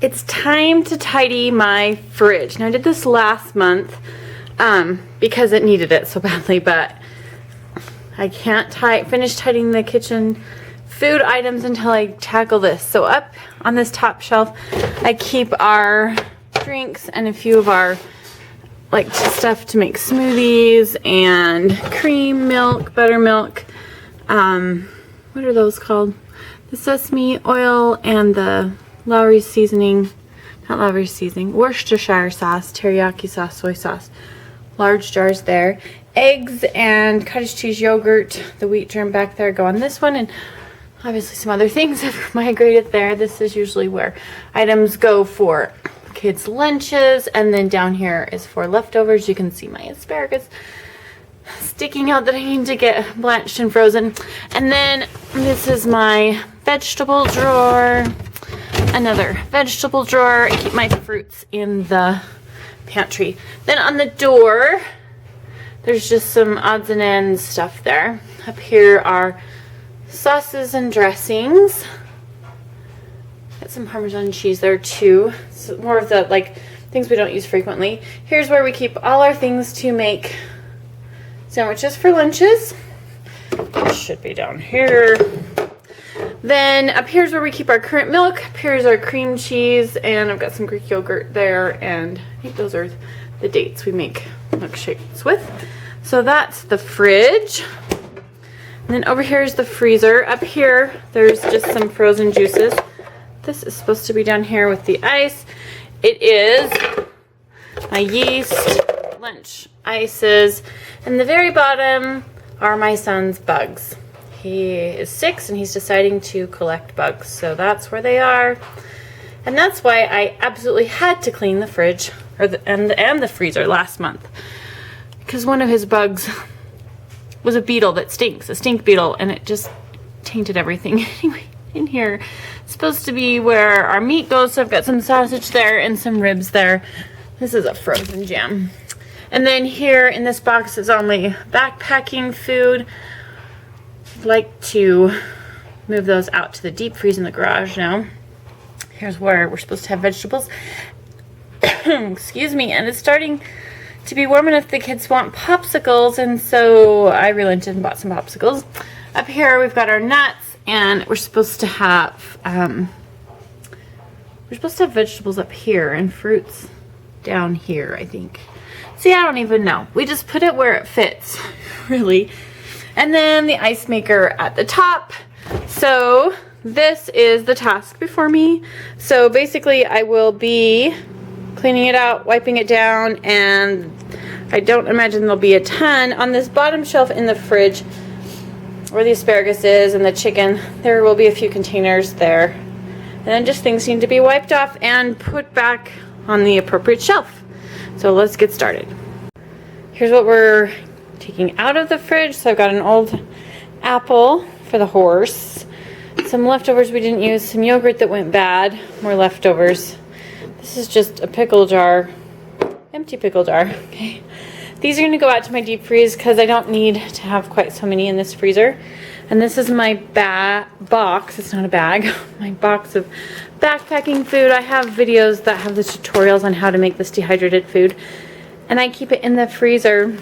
it's time to tidy my fridge. Now I did this last month because it needed it so badly, but I can't finish tidying the kitchen food items until I tackle this. So up on this top shelf, I keep our drinks and a few of our like stuff to make smoothies and cream, milk, buttermilk. What are those called? The sesame oil and the Lowry seasoning, not Lowry seasoning, Worcestershire sauce, teriyaki sauce, soy sauce. Large jars there. Eggs and cottage cheese yogurt, the wheat germ back there go on this one, and obviously some other things have migrated there. This is usually where items go for kids' lunches, and then down here is for leftovers. You can see my asparagus sticking out that I need to get blanched and frozen. And then this is my vegetable drawer, another vegetable drawer. I keep my fruits in the pantry. Then on the door, there's just some odds and ends stuff there. Up here are sauces and dressings. Got some Parmesan cheese there too. So more of the like things we don't use frequently. Here's where we keep all our things to make sandwiches for lunches. It should be down here. Then up here's where we keep our currant milk. Up here's our cream cheese, and I've got some Greek yogurt there, and I think those are the dates we make milkshakes with. So that's the fridge. And then over here is the freezer. Up here, there's just some frozen juices. This is supposed to be down here with the ice. It is my yeast, lunch ices, and the very bottom are my son's bugs. He is 6 and he's deciding to collect bugs, so that's where they are. And that's why I absolutely had to clean the fridge and the freezer last month, because one of his bugs was a beetle that stinks, a stink beetle, and it just tainted everything. Anyway, in here it's supposed to be where our meat goes, so I've got some sausage there and some ribs there. This is a frozen jam. And then here in this box is all my backpacking food. I'd like to move those out to the deep freeze in the garage now. Here's where we're supposed to have vegetables. Excuse me, and it's starting to be warm enough the kids want popsicles, and so I relented and bought some popsicles. Up here we've got our nuts, and we're supposed to have vegetables up here and fruits down here, I think. See, I don't even know. We just put it where it fits, really. And then the ice maker at the top. So this is the task before me. So basically I will be cleaning it out, wiping it down, and I don't imagine there'll be a ton. On this bottom shelf in the fridge where the asparagus is and the chicken, there will be a few containers there. And then just things need to be wiped off and put back on the appropriate shelf. So let's get started. Here's what we're taking out of the fridge. So I've got an old apple for the horse, some leftovers we didn't use, some yogurt that went bad, more leftovers. This is just a pickle jar, empty pickle jar. Okay. These are going to go out to my deep freeze because I don't need to have quite so many in this freezer. And this is my box, it's not a bag, my box of backpacking food. I have videos that have the tutorials on how to make this dehydrated food. And I keep it in the freezer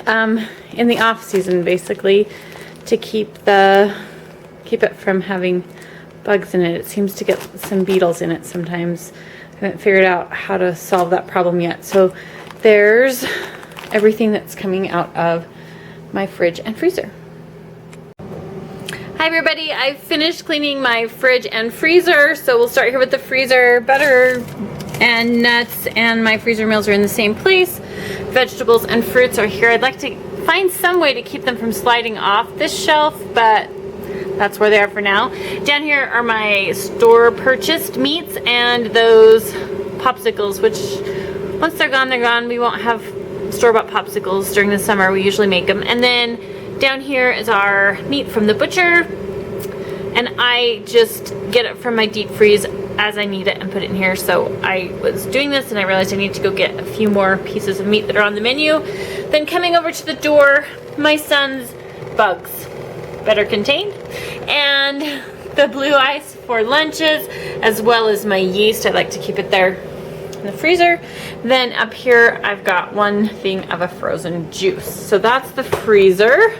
in the off season, basically, to keep it from having bugs in it. It seems to get some beetles in it sometimes. I haven't figured out how to solve that problem yet. So there's everything that's coming out of my fridge and freezer. Hi everybody, I've finished cleaning my fridge and freezer, so we'll start here with the freezer. Butter and nuts and my freezer meals are in the same place. Vegetables and fruits are here. I'd like to find some way to keep them from sliding off this shelf, but that's where they are for now. Down here are my store purchased meats and those popsicles, which once they're gone, we won't have store-bought popsicles during the summer. We usually make them. And then down here is our meat from the butcher, and I just get it from my deep freeze as I need it and put it in here. So I was doing this and I realized I need to go get a few more pieces of meat that are on the menu. Then coming over to the door, my son's bugs, better contained, and the blue ice for lunches, as well as my yeast. I like to keep it there in the freezer. Then up here I've got one thing of a frozen juice. So that's the freezer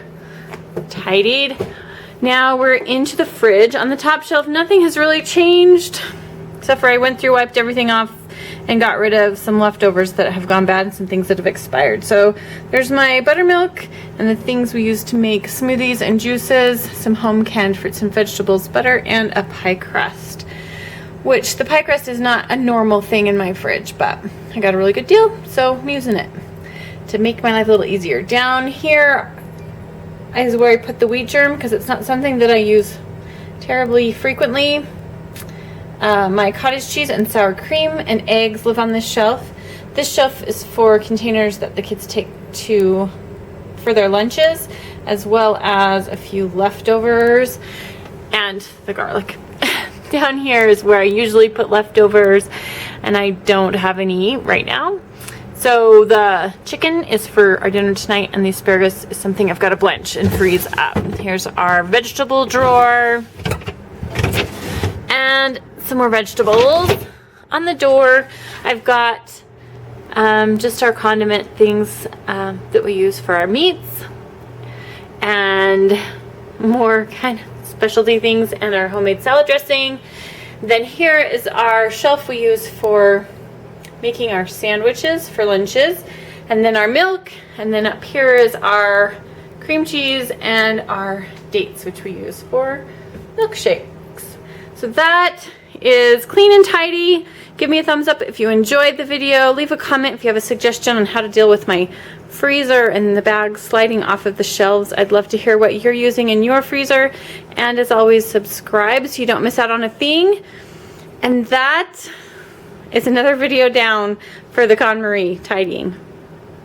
tidied. Now we're into the fridge. On the top shelf, nothing has really changed, except for I went through, wiped everything off, and got rid of some leftovers that have gone bad and some things that have expired. So there's my buttermilk and the things we use to make smoothies and juices, some home canned fruits and vegetables, butter, and a pie crust, which the pie crust is not a normal thing in my fridge, but I got a really good deal, so I'm using it to make my life a little easier. Down here is where I put the wheat germ, because it's not something that I use terribly frequently. My cottage cheese and sour cream and eggs live on this shelf. This shelf is for containers that the kids take for their lunches, as well as a few leftovers and the garlic. Down here is where I usually put leftovers, and I don't have any right now. So the chicken is for our dinner tonight, and the asparagus is something I've got to blanch and freeze up. Here's our vegetable drawer and some more vegetables. On the door I've got just our condiment things that we use for our meats, and more kind of specialty things, and our homemade salad dressing. Then here is our shelf we use for making our sandwiches for lunches, and then our milk, and then up here is our cream cheese and our dates, which we use for milkshakes. So that is clean and tidy. Give me a thumbs up if you enjoyed the video. Leave a comment if you have a suggestion on how to deal with my freezer and the bags sliding off of the shelves. I'd love to hear what you're using in your freezer. And as always, subscribe so you don't miss out on a thing. And that is another video down for the KonMari tidying.